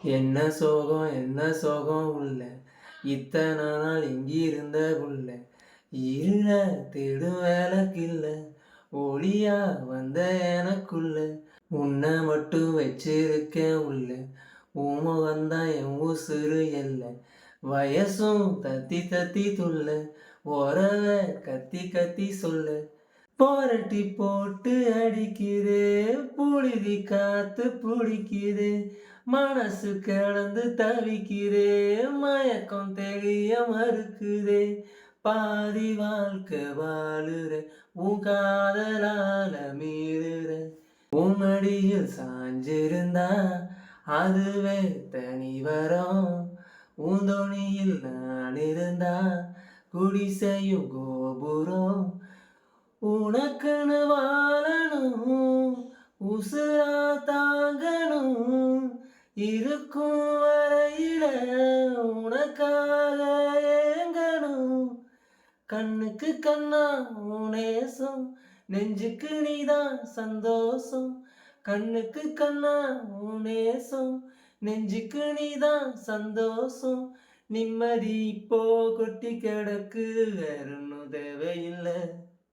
என்ன சோகம் உள்ள இத்தனை நாள் எங்கிருந்த புள்ள இருள தேடும் வேலைக்கில்ல ஒளியா வந்த எனக்குள்ள உன்னை மட்டும் வச்சிருக்கேன் உள்ள உமகந்தான் என் உசுறு எல்ல வயசும் தத்தி தத்தி துள்ள உறவ கத்தி கத்தி சொல்ல போரட்டி போட்டு அடிக்குதே புழுதி காத்து பிடிக்குதே மனசு கிடந்து தவிக்குதே மயக்கம் தெரிய மறுக்குதே பாதி வாழ்க்கை வாழுற உன் காதலால மீறுற உன் அடியில் சாஞ்சிருந்தா அதுவே தனி வரும் உன் தோணியில் நான் இருந்தா குடிசையும் கோபுரம் உனக்குன்னு வாழணும் உசுரா தாங்கணும் இருக்கும் வரையில உனக்காக ஏங்கணும் கண்ணுக்கு கண்ணா உனேசம் நெஞ்சுக்கு நீதான் சந்தோஷம் கண்ணுக்கு கண்ணா உனேசம் நெஞ்சுக்கு நீதான் சந்தோஷம் நிம்மதி இப்போ கொட்டி கிடக்கு வேற ஒன்னும் தேவையில்லை.